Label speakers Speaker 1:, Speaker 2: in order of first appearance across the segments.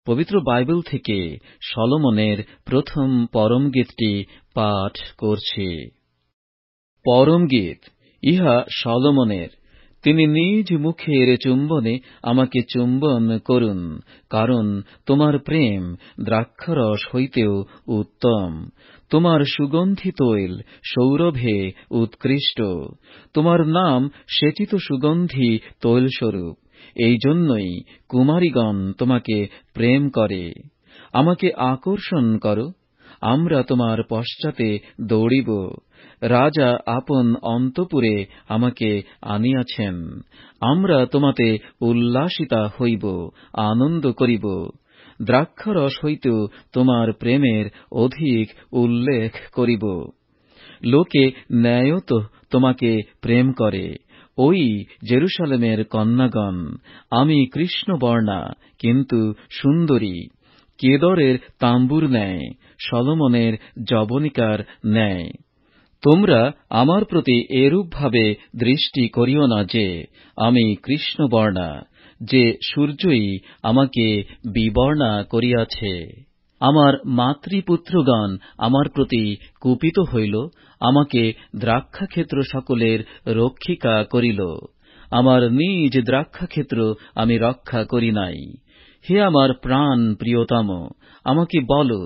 Speaker 1: পবিত্র বাইবেল থেকে সলোমনের প্রথম পরম গীতটি পাঠ করছি। পরম গীত ইহা সলোমনের। তিনি নিজ মুখের চুম্বনে আমাকে চুম্বন করুন, কারণ তোমার প্রেম দ্রাক্ষারস হইতেও উত্তম। তোমার সুগন্ধি তৈল সৌরভে উৎকৃষ্ট। তোমার নাম সেচিত সুগন্ধি তৈলস্বরূপ। এই জন্যই কুমারীগণ তোমাকে প্রেম করে। আমাকে আকর্ষণ করো, আমরা তোমার পশ্চাতে দৌড়িব। রাজা আপন অন্তঃপুরে আমাকে আনিয়াছেন। আমরা তোমাতে উল্লাসিতা হইব, আনন্দ করিব। দ্রাক্ষারস হইতেও তোমার প্রেমের অধিক উল্লেখ করিব। লোকে ন্যায়ত তোমাকে প্রেম করে। ওই জেরুসালেমের কন্যাগণ, আমি কৃষ্ণবর্ণা কিন্তু সুন্দরী, কেদরের তাম্বুর ন্যায়, সলোমনের যবনিকার ন্যায়। তোমরা আমার প্রতি এরূপভাবে দৃষ্টি করিও না যে আমি কৃষ্ণবর্ণা, যে সূর্যই আমাকে বিবর্ণা করিয়াছে। আমার মাতৃপুত্রগণ আমার প্রতি কুপিত হইল, আমাকে দ্রাক্ষাক্ষেত্র সকলের রক্ষিকা করিল। আমার নিজ দ্রাক্ষাক্ষেত্র আমি রক্ষা করি নাই। হে আমার প্রাণ প্রিয়তম, আমাকে বলো,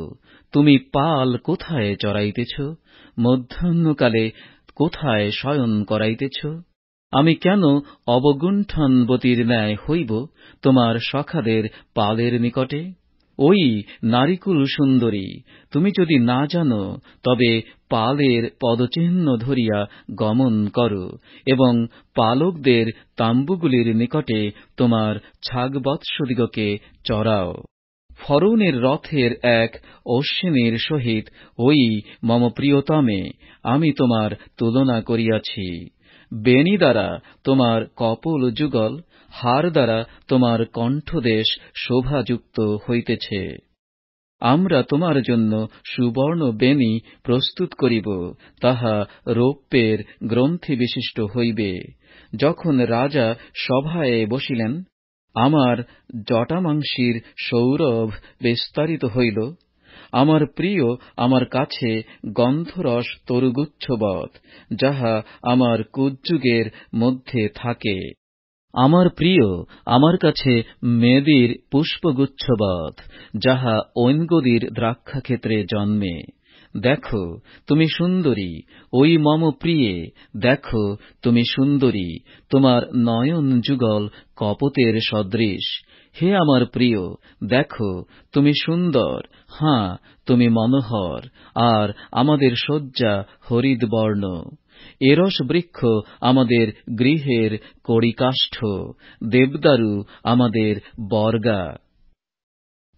Speaker 1: তুমি পাল কোথায় চড়াইতেছ? মধ্যাহ্নকালে কোথায় শয়ন করাইতেছ? আমি কেন অবগুণ্ঠনবতীর ন্যায় হইব তোমার সখাদের পালের নিকটে? ওই নারীকুল সুন্দরী, তুমি যদি না জানো, তবে পালের পদচিহ্ন ধরিয়া গমন করো এবং পালকদের তাম্বুগুলির নিকটে তোমার ছাগবৎসদিগকে চড়াও। ফরৌনের রথের এক অশ্বিনীর সহিত ওই মম প্রিয়তমে আমি তোমার তুলনা করিয়াছি। বেণী দ্বারা তোমার কপোল যুগল, হার দ্বারা তোমার কণ্ঠদেশ শোভাযুক্ত হইতেছে। আমরা তোমার জন্য সুবর্ণ বেণী প্রস্তুত করিব, তাহা রৌপ্যের গ্রন্থি বিশিষ্ট হইবে। যখন রাজা সভায় বসিলেন, আমার জটামাংসির সৌরভ বিস্তারিত হইল। আমার প্রিয় আমার কাছে গন্ধরস তরুগুচ্ছবৎ, যাহা আমার কুজ্জুগের মধ্যে থাকে। আমার প্রিয় আমার কাছে মেদির পুষ্পগুচ্ছবৎ, যাহা ঐনগদীর দ্রাক্ষাক্ষেত্রে জন্মে। দেখো তুমি সুন্দরী, ওই মম প্রিয়ে, দেখো তুমি সুন্দরী, তোমার নয়ন যুগল কপোতের সদৃশ। হে আমার প্রিয়, দেখো তুমি সুন্দর, হাঁ তুমি মনোহর, আর আমাদের শয্যা হরিদ্বর্ণ। এরস বৃক্ষ আমাদের গৃহের কড়িকাষ্ঠ, দেবদারু আমাদের বর্গা।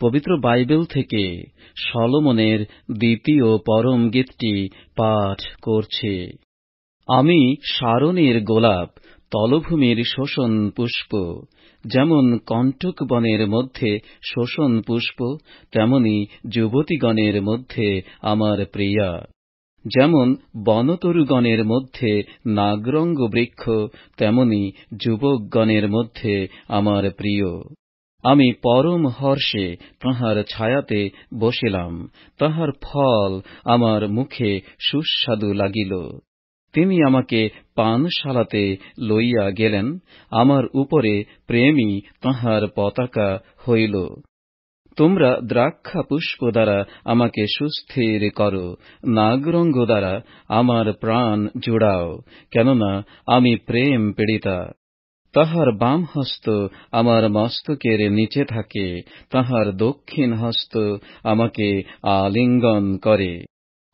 Speaker 1: পবিত্র বাইবেল থেকে সলোমনের দ্বিতীয় পরম গীতটি পাঠ করছে। আমি শারোনের গোলাপ, তলভূমির শোষণ পুষ্প। যেমন কণ্টক বনের মধ্যে শোষণ পুষ্প, তেমনি যুবতীগণের মধ্যে আমার প্রিয়া। যেমন বনতরুগণের মধ্যে নাগরঙ্গ বৃক্ষ, তেমনি যুবকগণের মধ্যে আমার প্রিয়। আমি পরম হর্ষে তাঁহার ছায়াতে বসিলাম, তাঁহার ফল আমার মুখে সুস্বাদু লাগিল। তিনি আমাকে পানশালাতে লইয়া গেলেন, আমার উপরে প্রেমই তাঁহার পতাকা হইল। তোমরা দ্রাক্ষা পুষ্প দ্বারা আমাকে সুস্থির করো, নাগরঙ্গ দ্বারা আমার প্রাণ জুড়াও, কেননা আমি প্রেম পীড়িতা। তাহার বাম হস্ত আমার মস্তকের নিচে থাকে, তাহার দক্ষিণ হস্ত আমাকে আলিঙ্গন করে।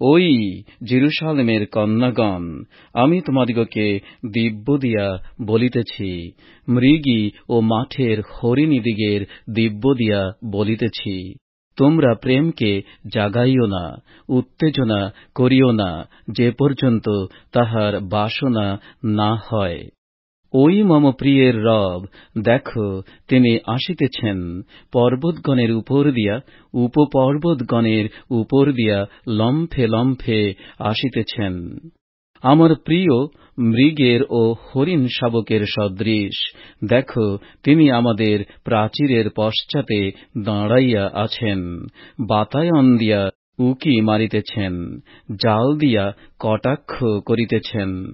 Speaker 1: ওই জেরুসালেমের কন্যাগণ, আমি তোমাদিগকে দিব্য দিয়া বলিতেছি, মৃগী ও মাঠের হরিণীদিগের দিব্য দিয়া বলিতেছি। তোমরা প্রেমকে জাগাইও না, উত্তেজনা করিও না, যে পর্যন্ত তাহার বাসনা না হয়। ওই মম প্রিয়ের রব, দেখো তিনি আসিতেছেন পর্বতগণের উপর দিয়া, উপপর্বতগণের উপর দিয়া লম্ফে লম্ফে আসিতেছেন। আমার প্রিয় মৃগের ও হরিণ শাবকের সদৃশ। দেখো, তিনি আমাদের প্রাচীরের পশ্চাতে দাঁড়াইয়া আছেন, বাতায়ন দিয়া উকি মারিতেছেন, জাল দিয়া কটাক্ষ করিতেছেন।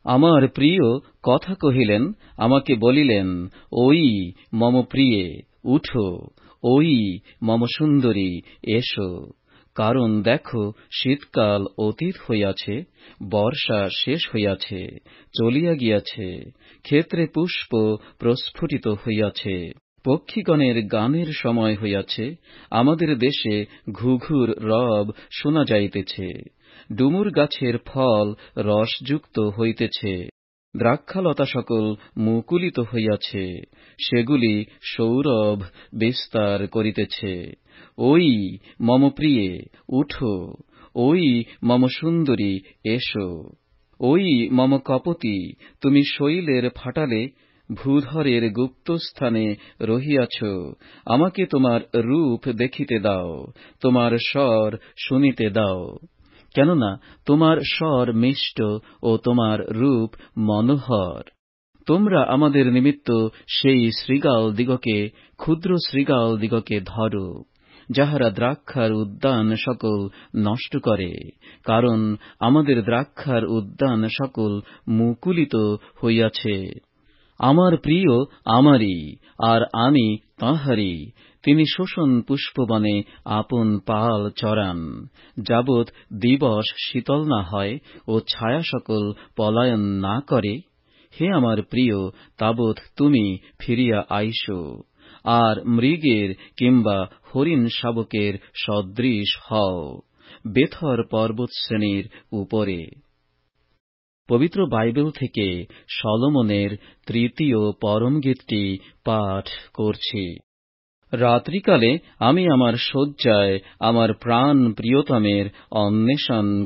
Speaker 1: আমার প্রিয় কথা কহিলেন, আমাকে বলিলেন, ওই মম প্রিয়ে, উঠো, ওই মম সুন্দরী, এসো। কারণ দেখো, শীতকাল অতীত হইয়াছে, বর্ষা শেষ হইয়াছে, চলিয়া গিয়াছে, ক্ষেত্রে পুষ্প প্রস্ফুটিত হইয়াছে, পক্ষিগণের গানের সময় হইয়াছে, আমাদের দেশে ঘুঘুর রব শোনা যাইতেছে, ডুমুর গাছের ফল রসযুক্ত হইতেছে, দ্রাক্ষালতা সকল মুকুলিত হইয়াছে, সেগুলি সৌরভ বিস্তার করিতেছে। ওই মম প্রিয়ে, উঠো, ওই মম সুন্দরী, এসো। ওই মম কপতি, তুমি শৈলের ফাটালে ভূধরের গুপ্তস্থানে রহিয়াছ, আমাকে তোমার রূপ দেখিতে দাও, তোমার স্বর শুনিতে দাও। কেননা তোমার স্বর মিষ্ট ও তোমার রূপ মনোহর। তোমরা আমাদের নিমিত্ত সেই শৃগাল দিগকে, ক্ষুদ্র শৃগাল দিগকে ধরো, যাহারা দ্রাক্ষার উদ্যান সকল নষ্ট করে, কারণ আমাদের দ্রাক্ষার উদ্যান সকল মুকুলিত হইয়াছে। আমার প্রিয় আমারই, আর আমি তাঁহারই। তিনি শোষণ পুষ্পবনে আপন পাল চরান, যাবৎ দিবস শীতল না হয় ও ছায়া সকল পলায়ন না করে। হে আমার প্রিয়, তাবৎ তুমি ফিরিয়া আইসো, আর মৃগের কিংবা হরিণ শাবকের সদৃশ হও বেথর পর্বতশ্রেণীর উপরে। পবিত্র বাইবেল থেকে সলোমনের তৃতীয় পরমগীতটি পাঠ করছি। রাত্রিকালে আমি আমার শয্যায় আমার প্রাণ প্রিয়তমের অন্বেষণ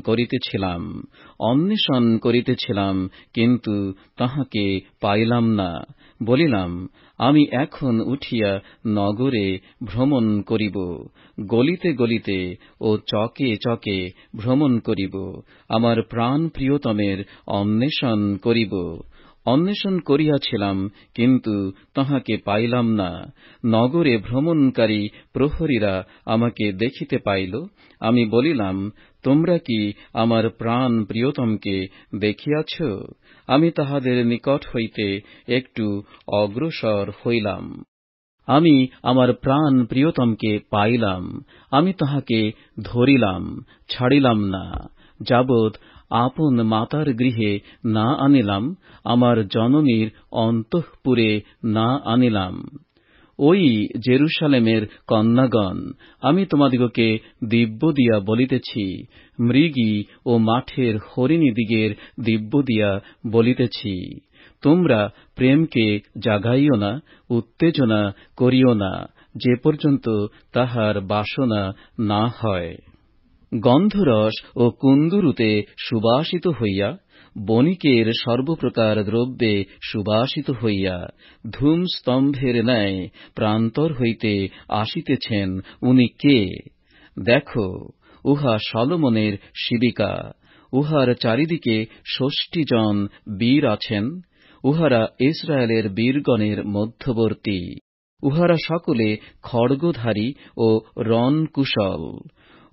Speaker 1: করিতেছিলাম, কিন্তু তাহাকে পাইলাম না। বলিলাম, আমি এখন উঠিয়া নগরে ভ্রমণ করিব, গলিতে গলিতে ও চকে চকে ভ্রমণ করিব, আমার প্রাণ প্রিয়তমের অন্বেষণ করিব। অন্বেষণ করিয়াছিলাম, কিন্তু তাহাকে পাইলাম না। নগরে ভ্রমণকারী প্রহরীরা আমাকে দেখিতে পাইল। আমি বলিলাম, তোমরা কি আমার প্রাণ প্রিয়তমকে দেখিয়াছ? আমি তাহাদের নিকট হইতে একটু অগ্রসর হইলাম। আমি আমার প্রাণ প্রিয়তমকে পাইলাম, আমি তাহাকে ধরিলাম, ছাড়িলাম না, যাবৎ আপন মাতার গৃহে না আনিলাম, আমার জননীর অন্তঃপুরে না আনিলাম। ওই জেরুসালেমের কন্যাগণ, আমি তোমাদিগকে দিব্য দিয়া বলিতেছি, মৃগী ও মাঠের হরিণীদিগের দিব্য দিয়া বলিতেছি, তোমরা প্রেমকে জাগাইও না, উত্তেজনা করিও না, যে পর্যন্ত তাহার বাসনা না হয়। গন্ধরস ও কুন্দুরুতে সুবাসিত হইয়া, বণিকের সর্বপ্রকার দ্রব্যে সুবাসিত হইয়া, ধূমস্তম্ভের ন্যায় প্রান্তর হইতে আসিতেছেন উনি কে? দেখো, উহা সলোমনের শিবিকা, উহার চারিদিকে ৬০ জন বীর আছেন, উহারা ইসরায়েলের বীরগণের মধ্যবর্তী, উহারা সকলে খড়গধারী ও রণকুশল,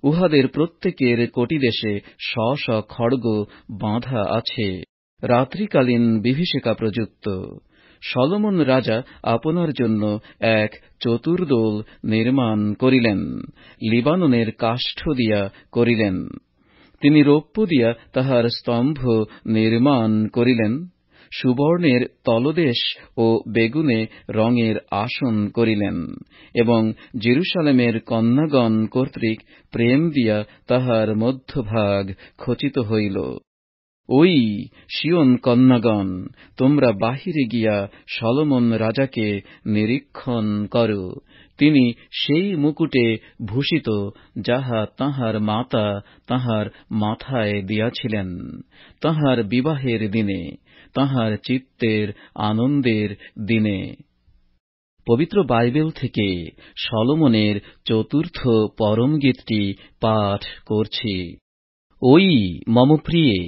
Speaker 1: উহাদের প্রত্যেকের কটিদেশে স্ব খড়গ বাঁধা আছে, রাত্রিকালীন বিভীষিকা প্রযুক্ত। সলোমন রাজা আপনার জন্য এক চতুর্দোল নির্মাণ করিলেন, লিবাননের কাষ্ঠ দিয়া করিলেন। তিনি রৌপ্য দিয়া তাহার স্তম্ভ নির্মাণ করিলেন, সুবর্ণের তলদেশ ও বেগুনে রঙের আসন করিলেন, এবং জেরুসালেমের কন্যাগণ কর্তৃক প্রেম দিয়া তাহার মধ্যভাগ খচিত হইল। ওই সিয়ন কন্যাগণ, তোমরা বাহিরে গিয়া সলোমন রাজাকে নিরীক্ষণ কর। তিনি সেই মুকুটে ভূষিত, যাহা তাঁহার মাতা তাঁহার মাথায় দিয়াছিলেন তাঁহার বিবাহের দিনে, তাঁহার চিত্তের আনন্দের দিনে। পবিত্র বাইবেল থেকে সলোমনের চতুর্থ পরমগীতটি পাঠ করছি। ওই মম প্রিয়ে,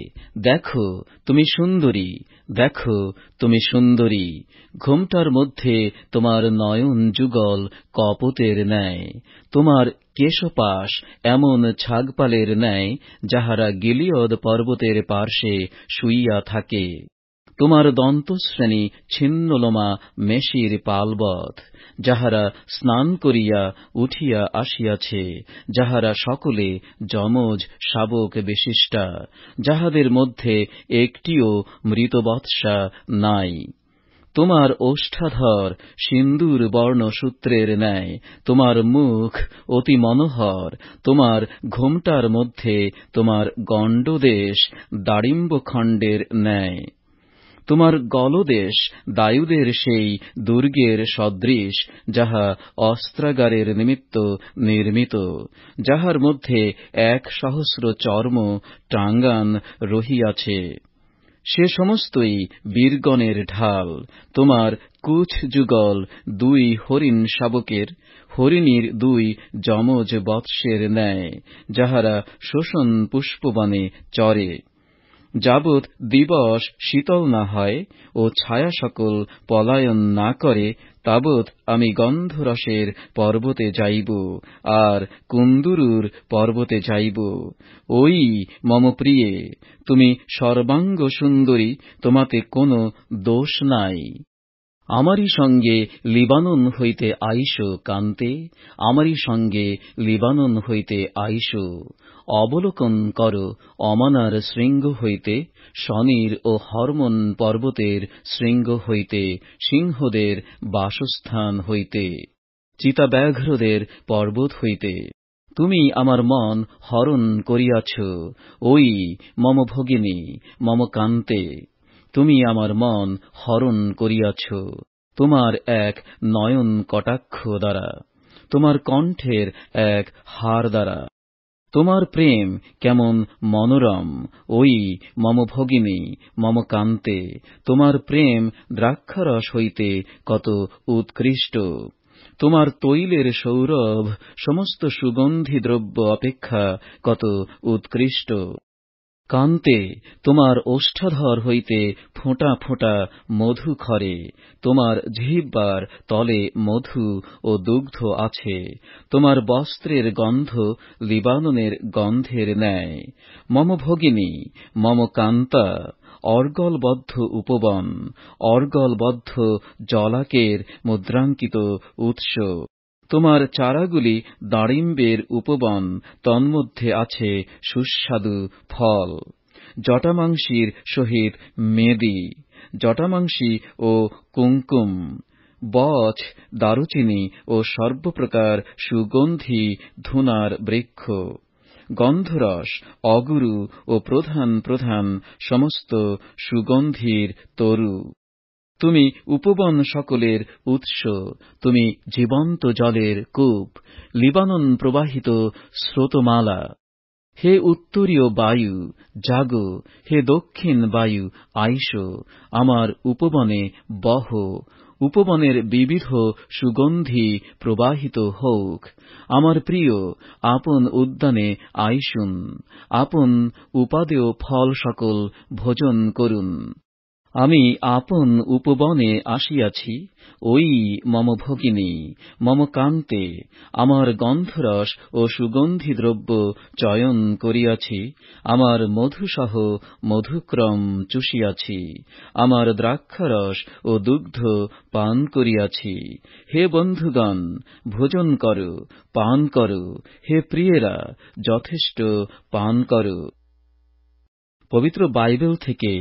Speaker 1: দেখো তুমি সুন্দরী, দেখো তুমি সুন্দরী। ঘোমটার মধ্যে তোমার নয়ন যুগল কপোতের ন্যায়, তোমার কেশপাশ এমন ছাগপালের ন্যায়, যাহারা গিলিয়দ পর্বতের পার্শ্বে শুইয়া থাকে। তোমার দন্তশ্রেণী ছিন্নলোমা মেষির পালবৎ, যাহারা স্নান করিয়া উঠিয়া আসিয়াছে, যাহারা সকলে যমজ শাবক বিশিষ্টা, যাহাদের মধ্যে একটিও মৃতবৎসা নাই। তোমার ওষ্ঠাধর সিন্দুর বর্ণসূত্রের ন্যায়, তোমার মুখ অতি মনোহর, তোমার ঘোমটার মধ্যে তোমার গণ্ডদেশ দাড়িম্বখণ্ডের ন্যায়। তোমার গলদেশ দায়ুদের সেই দুর্গের সদৃশ, যাহা অস্ত্রাগারের নিমিত্ত নির্মিত, যাহার মধ্যে 1,000 চর্ম টাঙ্গান রহিয়াছে। সে সমস্তই বীরগণের ঢাল। তোমার কুচ যুগল 2 হরিণ শাবকের, হরিণীর 2 যমজ বৎসের ন্যায়, যাহারা শোষণ পুষ্পবনে চরে। যাবৎ দিবস শীতল না হয় ও ছায়া সকল পলায়ন না করে, তাবৎ আমি গন্ধরসের পর্বতে যাইব আর কুন্দুরুর পর্বতে যাইব। ওই মম প্রিয়ে, তুমি সর্বাঙ্গ সুন্দরী, তোমাতে কোনো দোষ নাই। আমারই সঙ্গে লিবানন হইতে আইসো কান্তে, আমারই সঙ্গে লিবানন হইতে আইসো। অবলোকন কর অমানার শৃঙ্গ হইতে, শনির ও হরমোন পর্বতের শৃঙ্গ হইতে, সিংহদের বাসস্থান হইতে, চিতাব্যাঘ্রদের পর্বত হইতে। তুমি আমার মন হরণ করিয়াছ, ওই মম ভগিনী, মম কান্তে। তুমি আমার মন হরণ করিয়াছ তোমার এক নয়ন কটাক্ষ দ্বারা, তোমার কণ্ঠের এক হার দ্বারা। তোমার প্রেম কেমন মনোরম, ওই মম ভগিনী, মম কান্তে। তোমার প্রেম দ্রাক্ষারস হইতে কত উৎকৃষ্ট। তোমার তৈলের সৌরভ সমস্ত সুগন্ধি দ্রব্য অপেক্ষা কত উৎকৃষ্ট। কান্তে, তোমার ওষ্ঠাধর হইতে ফোঁটা ফোঁটা মধু খরে, তোমার জিহ্বার তলে মধু ও দুগ্ধ আছে। তোমার বস্ত্রের গন্ধ লিবাননের গন্ধের ন্যায়। মম ভগিনী, মম কান্তা, অর্গলবদ্ধ উপবন, অর্গলবদ্ধ জলাকের মুদ্রাঙ্কিত উৎস। তোমার চারাগুলি দাড়িম্বের উপবন, তন্মধ্যে আছে সুস্বাদু ফল। জটামাংসীর সহিত মেদি, জটামাংসী ও কুঙ্কুম, বছ, দারুচিনি ও সর্বপ্রকার সুগন্ধি ধুনার বৃক্ষ, গন্ধরস, অগুরু ও প্রধান প্রধান সমস্ত সুগন্ধির তরু। তুমি উপবন সকলের উৎস, তুমি জীবন্ত জলের কূপ, লিবানন প্রবাহিত স্রোতমালা। হে উত্তরীয় বায়ু, জাগো, হে দক্ষিণ বায়ু, আইসো, আমার উপবনে বহ। উপবনের বিবিধ সুগন্ধি প্রবাহিত হউক। আমার প্রিয় আপন উদ্যানে আইসুন, আপন উপাদেয় ফল সকল ভোজন করুন। আমি আপন উপবনে আসিয়াছি, ওই মম ভগিনী, মম কান্তে। আমার গন্ধরস ও সুগন্ধি দ্রব্য চয়ন করিয়াছি, আমার মধুসহ মধুক্রম চুষিয়াছি, আমার দ্রাক্ষারস ও দুগ্ধ পান করিয়াছি। হে বন্ধুগণ, ভোজন কর, পান কর। হে প্রিয়েরা, যথেষ্ট পান কর। পবিত্র বাইবেল থেকে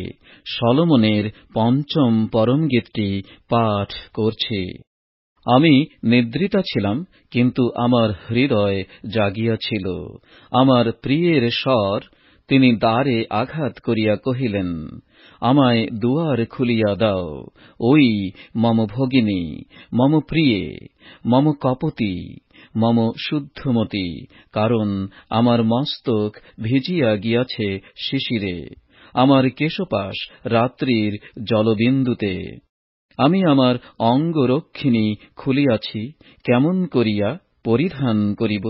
Speaker 1: সলোমনের ৫ম পরম গীতটি পাঠ করছি। আমি নিদ্রিতা ছিলাম, কিন্তু আমার হৃদয় জাগিয়াছিল। আমার প্রিয়ের স্বর, তিনি দ্বারে আঘাত করিয়া কহিলেন, আমায় দুয়ার খুলিয়া দাও। ওই মম ভগিনী, মম প্রিয়ে, মম কপতি, মম শুদ্ধমতি, কারণ আমার মস্তক ভিজিয়া গিয়াছে শিশিরে, আমার কেশপাশ রাত্রির জলবিন্দুতে। আমি আমার অঙ্গরক্ষিণী খুলিয়াছি, কেমন করিয়া পরিধান করিব?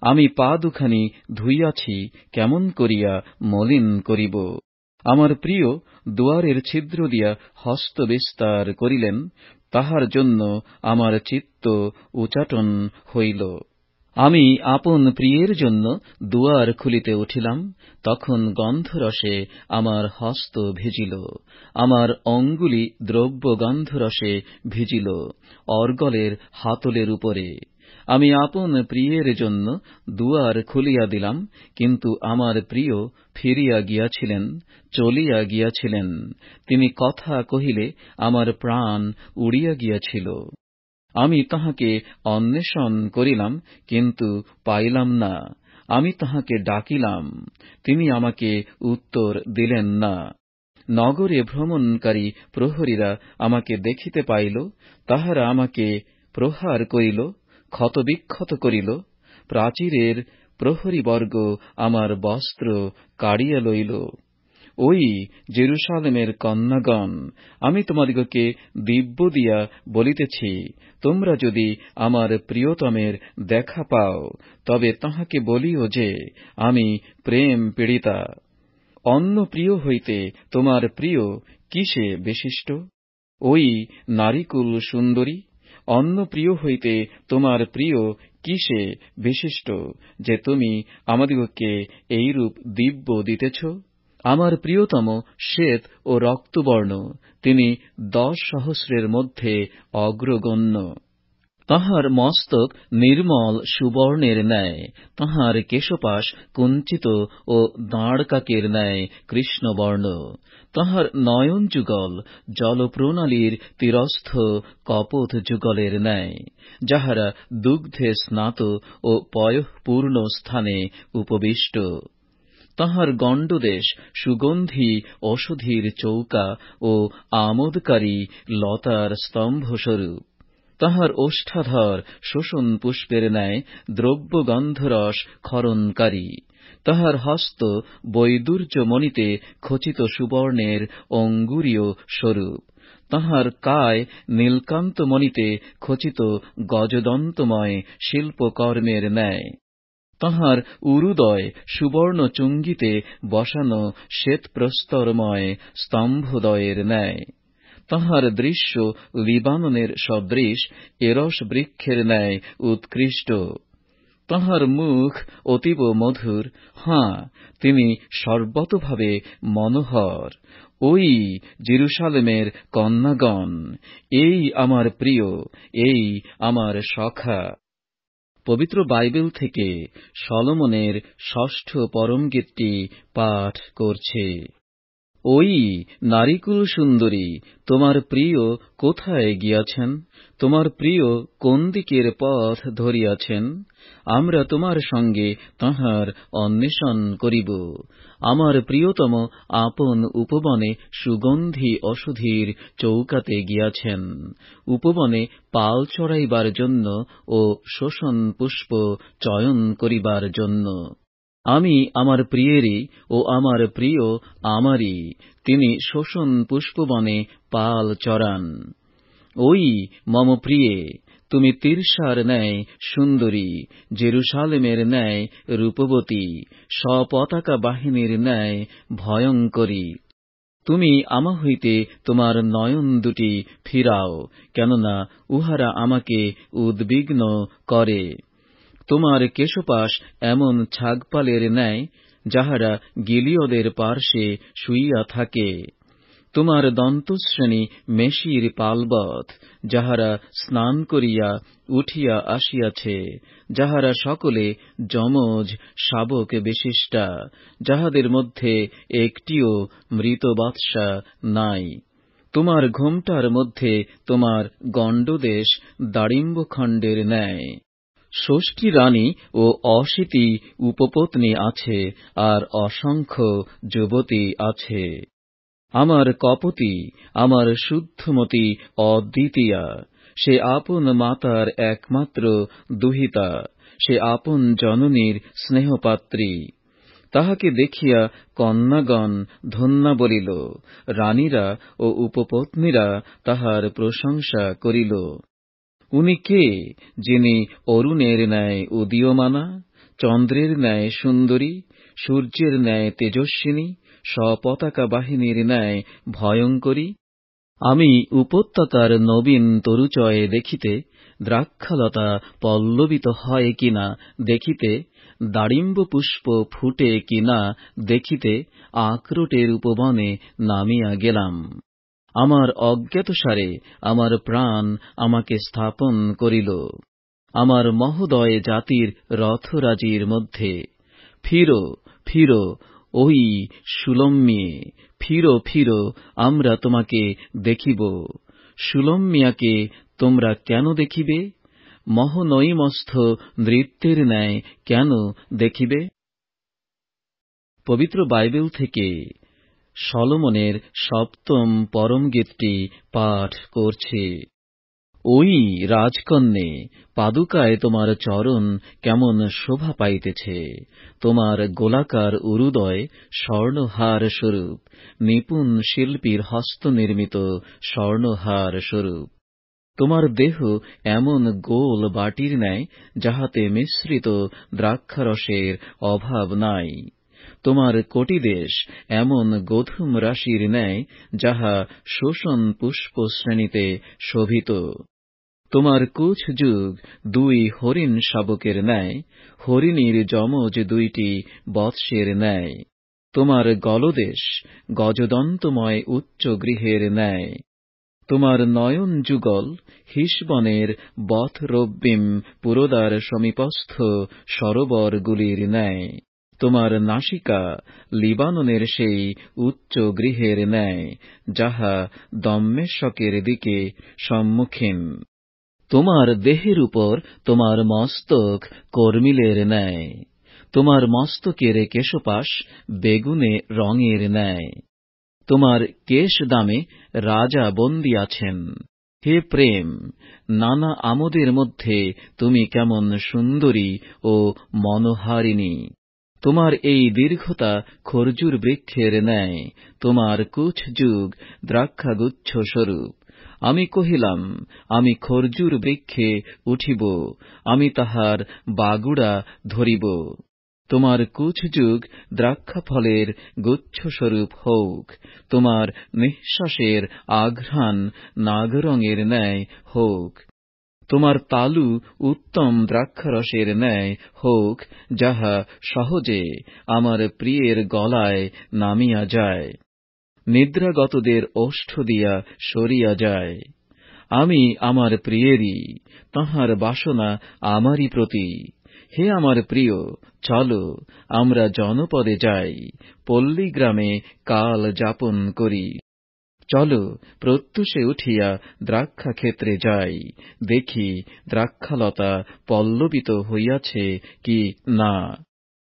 Speaker 1: আমি পা দুখানি ধুইয়াছি, কেমন করিয়া মলিন করিব? আমার প্রিয় দুয়ারের ছিদ্র দিয়া হস্ত বিস্তার করিলেন, তাহার জন্য আমার চিত্ত উচাটন হইল। আমি আপন প্রিয়ের জন্য দুয়ার খুলিতে উঠিলাম, তখন গন্ধরসে আমার হস্ত ভিজিল, আমার অঙ্গুলি দ্রব্য গন্ধরসে ভিজিল অর্গলের হাতলের উপরে। আমি আপন প্রিয়ের জন্য দুয়ার খুলিয়া দিলাম, কিন্তু আমার প্রিয় ফিরিয়া গিয়াছিলেন, চলিয়া গিয়াছিলেন। তিনি কথা কহিলে আমার প্রাণ উড়িয়া গিয়াছিল। আমি তাহাকে অন্বেষণ করিলাম, কিন্তু পাইলাম না। আমি তাহাকে ডাকিলাম, তিনি আমাকে উত্তর দিলেন না। নগরে ভ্রমণকারী প্রহরীরা আমাকে দেখিতে পাইল, তাহারা আমাকে প্রহার করিল, ক্ষতবিক্ষত করিল। প্রাচীরের প্রহরীবর্গ আমার বস্ত্র কাড়িয়া লইল। ওই জেরুসালেমের কন্যাগণ, আমি তোমাদিগকে দিব্য দিয়া বলিতেছি, তোমরা যদি আমার প্রিয়তমের দেখা পাও, তবে তাহাকে বলিও যে আমি প্রেম পীড়িতা। অন্য প্রিয় হইতে তোমার প্রিয় কিসে বিশিষ্ট? ওই নারীকুল সুন্দরী, অন্য প্রিয় হইতে তোমার প্রিয় কিসে বিশিষ্ট, যে তুমি আমাদিগকে এইরূপ দিব্য দিতেছ? আমার প্রিয়তম শ্বেত ও রক্তবর্ণ, তিনি 10,000 মধ্যে অগ্রগণ্য। তাহার মস্তক নির্মল সুবর্ণের ন্যায়, তাহার কেশপাশ কুঞ্চিত ও দাঁড়কাকের ন্যায় কৃষ্ণবর্ণ। তাহার নয়ন যুগল জলপ্রণালীর তীরস্থ কপোত যুগলের ন্যায়, যাহারা দুগ্ধে স্নাত ও পয়ঃপূর্ণ স্থানে উপবিষ্ট। তাহার গণ্ডদেশ সুগন্ধি ঔষধির চৌকা ও আমোদকারী লতার স্তম্ভস্বরূপ। তাহার ওষ্ঠাধর শোষণ পুষ্পের ন্যায় দ্রব্যগন্ধরস ক্ষরণকারী। তাহার হস্ত বৈদুর্যমণিতে খচিত সুবর্ণের অঙ্গুরীয় স্বরূপ। তাহার কায় নীলকান্তমণিতে খচিত গজদন্তময় শিল্পকর্মের ন্যায়। তাহার উরুদয় সুবর্ণ চুঙ্গিতে বসানো শ্বেতপ্রস্তরময় স্তম্ভদ্বয়ের ন্যায়। তাহার দৃশ্য লিবাননের সদৃশ এরস বৃক্ষের ন্যায় উৎকৃষ্ট। তাহার মুখ অতীব মধুর, তিনি সর্বতোভাবে মনোহর। ওই জেরুসালেমের কন্যাগণ, এই আমার প্রিয়, এই আমার সখা। পবিত্র বাইবেল থেকে সলোমনের 6ষ্ঠ পরমগীতটি পাঠ করছে। ওই নারীকুল সুন্দরী, তোমার প্রিয় কোথায় গিয়াছেন? তোমার প্রিয় কোন দিকের পথ ধরিয়াছেন? আমরা তোমার সঙ্গে তাহার অন্বেষণ করিব। আমার প্রিয়তম আপন উপবনে সুগন্ধি ঔষধির চৌকাতে গিয়াছেন, উপবনে পাল চড়াইবার জন্য ও শোষণ পুষ্প চয়ন করিবার জন্য। আমি আমার প্রিয়েরই ও আমার প্রিয় আমারই, তিনি শোষণ পুষ্পবনে পাল চরান। ওই মম প্রিয়ে, তুমি তির্সার ন্যায় সুন্দরী, জেরুসালেমের ন্যায় রূপবতী, স্বপতাকা বাহিনীর ন্যায় ভয়ঙ্করী। তুমি আমা হইতে তোমার নয়ন দুটি ফিরাও, কেননা উহারা আমাকে উদ্বিগ্ন করে। তোমার কেশপাশ এমন ছাগপালের ন্যায়, যাহারা গিলিয়দের পার্শ্বে শুইয়া থাকে। তোমার দন্তশ্রেণী মেষির পালবৎ, যাহারা স্নান করিয়া উঠিয়া আসিয়াছে, যাহারা সকলে যমজ শাবক বিশিষ্টা, যাহাদের মধ্যে একটিও মৃত বাৎসা নাই। তোমার ঘোমটার মধ্যে তোমার গণ্ডদেশ দাড়িম্বখণ্ডের ন্যায়। ষষ্ঠী রানী ও অশীতি উপপত্নী আছে, আর অসংখ্য যুবতী আছে। আমার কপতি, আমার শুদ্ধমতী অদ্বিতীয়া, সে আপন মাতার একমাত্র দুহিতা, সে আপন জননীর স্নেহপাত্রী। তাহাকে দেখিয়া কন্যাগণ ধন্যা বলিল, রানীরা ও উপপত্নীরা তাহার প্রশংসা করিল। উনি কে, যিনি অরুণের ন্যায় উদীয়মানা? চন্দ্রের ন্যায় সুন্দরী, সূর্যের ন্যায় তেজস্বিনী, স্বপতাকা বাহিনীর ন্যায় ভয়ঙ্করী। আমি উপত্যকার নবীন তরুচয়ে দেখিতে, দ্রাক্ষালতা পল্লবিত হয় কিনা দেখিতে, দাড়িম্ব পুষ্প ফুটে কিনা দেখিতে আখরোটের উপবনে নামিয়া গেলাম। আমার অজ্ঞাতসারে আমার প্রাণ আমাকে স্থাপন করিল আমার মহোদয় জাতির রথরাজির মধ্যে। ফিরো, ফিরো, ওই সুলম্মিয়ে, ফিরো, ফিরো, আমরা তোমাকে দেখিব। সুলম্মিয়াকে তোমরা কেন দেখিবে? মহনৈমস্থ নৃত্যের ন্যায় কেন দেখিবে? পবিত্র বাইবেল থেকে সলোমনের সপ্তম পরমগীতটি পাঠ করছে। ওই রাজকন্যে, পাদুকায় তোমার চরণ কেমন শোভা পাইতেছে। তোমার গোলাকার উরুদয় স্বর্ণহার স্বরূপ, নিপুণ শিল্পীর হস্তনির্মিত স্বর্ণহার স্বরূপ। তোমার দেহ এমন গোল বাটির ন্যায়, যাহাতে মিশ্রিত দ্রাক্ষারসের অভাব নাই। তোমার কটিদেশ এমন গোধূম রাশির ন্যায়, যাহা শোষণ পুষ্প শ্রেণীতে শোভিত। তোমার কুচ যুগ দুই হরিণ শাবকের ন্যায়, হরিণীর যমজ দুইটি বৎসের ন্যায়। তোমার গলদেশ গজদন্তময় উচ্চ গৃহের ন্যায়। তোমার নয়ন যুগল হিসবনের বথরব্বিম পুরোদার সমীপস্থ সরোবরগুলির ন্যায়। তোমার নাসিকা লিবাননের সেই উচ্চ গৃহের ন্যায়, যাহা দম্মেশকের দিকে সম্মুখীন। তোমার দেহের উপর তোমার মস্তক কর্মিলের ন্যায়। তোমার মস্তকের কেশপাশ বেগুনে রঙের ন্যায়। তোমার কেশদামে রাজা বন্দী আছেন। হে প্রেম, নানা আমোদের মধ্যে তুমি কেমন সুন্দরী ও মনোহারিণী। তোমার এই দীর্ঘতা খর্জুর বৃক্ষের ন্যায়, তোমার কুচ যুগ দ্রাক্ষাগুচ্ছ স্বরূপ। আমি কহিলাম, আমি খর্জুর বৃক্ষে উঠিব, আমি তাহার বাগুড়া ধরিব। তোমার কুচ যুগ দ্রাক্ষাফলের গুচ্ছস্বরূপ হউক, তোমার নিঃশ্বাসের আঘ্রাণ নাগরঙের ন্যায় হউক। তোমার তালু উত্তম দ্রাক্ষারসের ন্যায় হউক, যাহা সহজে আমার প্রিয়ের গলায় নামিয়া যায়, নিদ্রাগতদের ওষ্ঠ দিয়া সরিয়া যায়। আমি আমার প্রিয়েরই, তাঁহার বাসনা আমারই প্রতি। হে আমার প্রিয়, চলো আমরা জনপদে যাই, পল্লীগ্রামে কাল যাপন করি। চলো প্রত্যুষে উঠিয়া দ্রাক্ষাক্ষেত্রে যাই, দেখি দ্রাক্ষালতা পল্লবিত হইয়াছে কি না,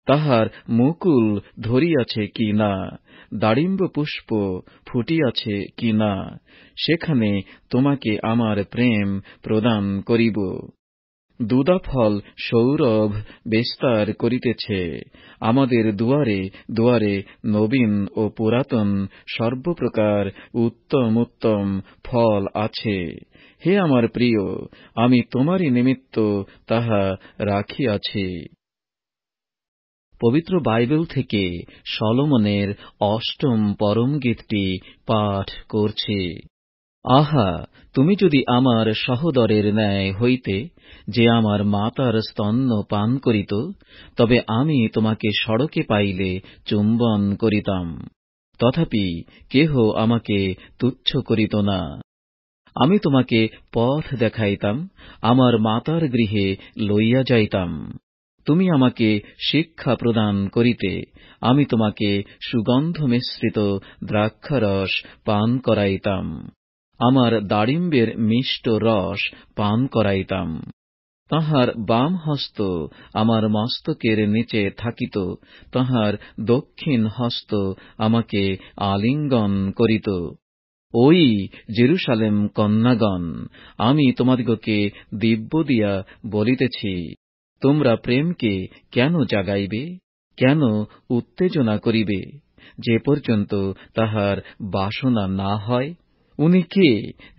Speaker 1: তাহার মুকুল ধরিয়াছে কি না, দাড়িম্ব পুষ্প ফুটিয়াছে কি না, সেখানে তোমাকে আমার প্রেম প্রদান করিব। দুদাফল সৌরভ বিস্তার করিতেছে, আমাদের দুয়ারে দুয়ারে নবীন ও পুরাতন সর্বপ্রকার উত্তম উত্তম ফল আছে। হে আমার প্রিয়, আমি তোমারই নিমিত্ত তাহা রাখিয়াছি। পবিত্র বাইবেল থেকে সলোমনের অষ্টম পরমগীতটি পাঠ করছি। আহা, তুমি যদি আমার সহোদরের ন্যায় হইতে, যে আমার মাতার স্তন্য পান করিত, তবে আমি তোমাকে সড়কে পাইলে চুম্বন করিতাম, তথাপি কেহ আমাকে তুচ্ছ করিত না। আমি তোমাকে পথ দেখাইতাম, আমার মাতার গৃহে লইয়া যাইতাম। তুমি আমাকে শিক্ষা প্রদান করিতে, আমি তোমাকে সুগন্ধ মিশ্রিত দ্রাক্ষারস পান করাইতাম, আমার দাড়িম্বের মিষ্ট রস পান করাইতাম। তাঁহার বাম হস্ত আমার মস্তকের নিচে থাকিত, তাঁহার দক্ষিণ হস্ত আমাকে আলিঙ্গন করিত। ওই জেরুসালেম কন্যাগণ, আমি তোমাদিগকে দিব্য দিয়া বলিতেছি, তোমরা প্রেমকে কেন জাগাইবে, কেন উত্তেজনা করিবে, যে পর্যন্ত তাহার বাসনা না হয়? উনি কে,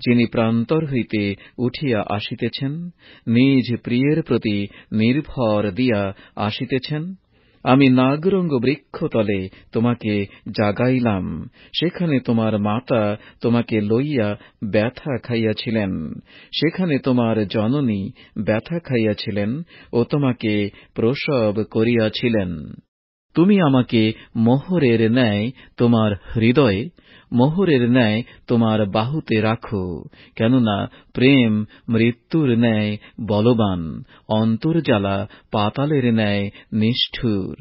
Speaker 1: যিনি প্রান্তর হইতে উঠিয়া আসিতেছেন, নিজ প্রিয়ের প্রতি নির্ভর দিয়া আসিতেছেন? আমি নাগরঙ্গ বৃক্ষতলে তোমাকে জাগাইলাম, সেখানে তোমার মাতা তোমাকে লইয়া ব্যথা খাইয়াছিলেন, সেখানে তোমার জননী ব্যথা খাইয়াছিলেন ও তোমাকে প্রসব করিয়াছিলেন। তুমি আমাকে মোহরের ন্যায় তোমার হৃদয়ে, মোহরের ন্যায় তোমার বাহুতে রাখো, কেননা প্রেম মৃত্যুর ন্যায় বলবান, অন্তর্জ্বালা পাতালের ন্যায় নিষ্ঠুর।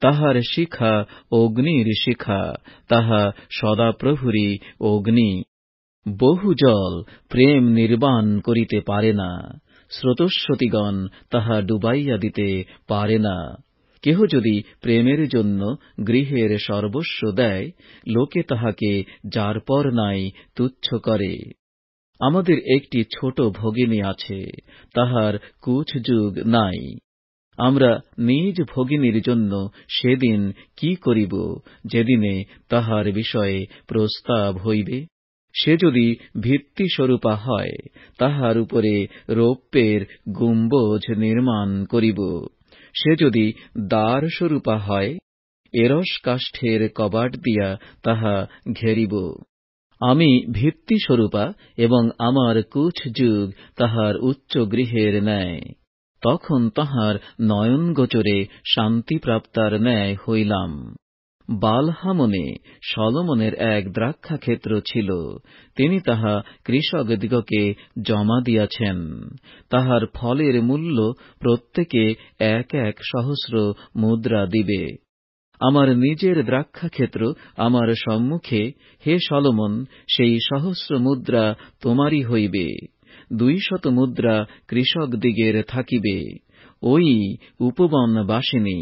Speaker 1: তাহার শিখা অগ্নির শিখা, তাহা সদাপ্রভুরই অগ্নি। বহু জল প্রেম নির্বাণ করিতে পারে না, স্রোতস্বতীগণ তাহা ডুবাইয়া দিতে পারে না। কেহ যদি প্রেমের জন্য গৃহের সর্বস্ব দেয়, লোকে তাহাকে যার পর নাই তুচ্ছ করে। আমাদের একটি ছোট ভগিনী আছে, তাহার কুচযুগ নাই। আমরা নিজ ভগিনীর জন্য সেদিন কি করিব, যেদিনে তাহার বিষয়ে প্রস্তাব হইবে? সে যদি ভিত্তিস্বরূপা হয়, তাহার উপরে রৌপ্যের গুম্বজ নির্মাণ করিব। সে যদি দ্বারস্বরূপা হয়, এরস কাষ্ঠের কবাট দিয়া তাহা ঘেরিব। আমি ভিত্তিস্বরূপা এবং আমার কুচযুগ তাহার উচ্চ গৃহের ন্যায়। তখন তাহার নয়নগোচরে শান্তিপ্রাপ্তার ন্যায় হইলাম। বালহামনে সলোমনের এক দ্রাক্ষাক্ষেত্র ছিল, তিনি তাহা কৃষকদিগকে জমা দিয়াছেন। তাহার ফলের মূল্য প্রত্যেকে 1 সহস্র মুদ্রা দিবে। আমার নিজের দ্রাক্ষাক্ষেত্র আমার সম্মুখে, হে সলোমন, সেই সহস্র মুদ্রা তোমারই হইবে। 200 মুদ্রা কৃষকদিগের থাকিবে। ওই উপবনবাসিনী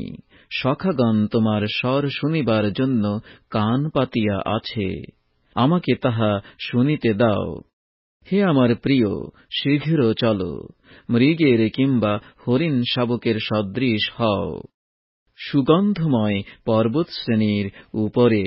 Speaker 1: সখাগণ তোমার স্বর শুনিবার জন্য কান পাতিয়া আছে, আমাকে তাহা শুনিতে দাও। হে আমার প্রিয়, শীঘ্র চলো, মৃগের কিংবা হরিণ শাবকের সদৃশ হও। সুগন্ধময় পর্বতশ্রেণীর উপরে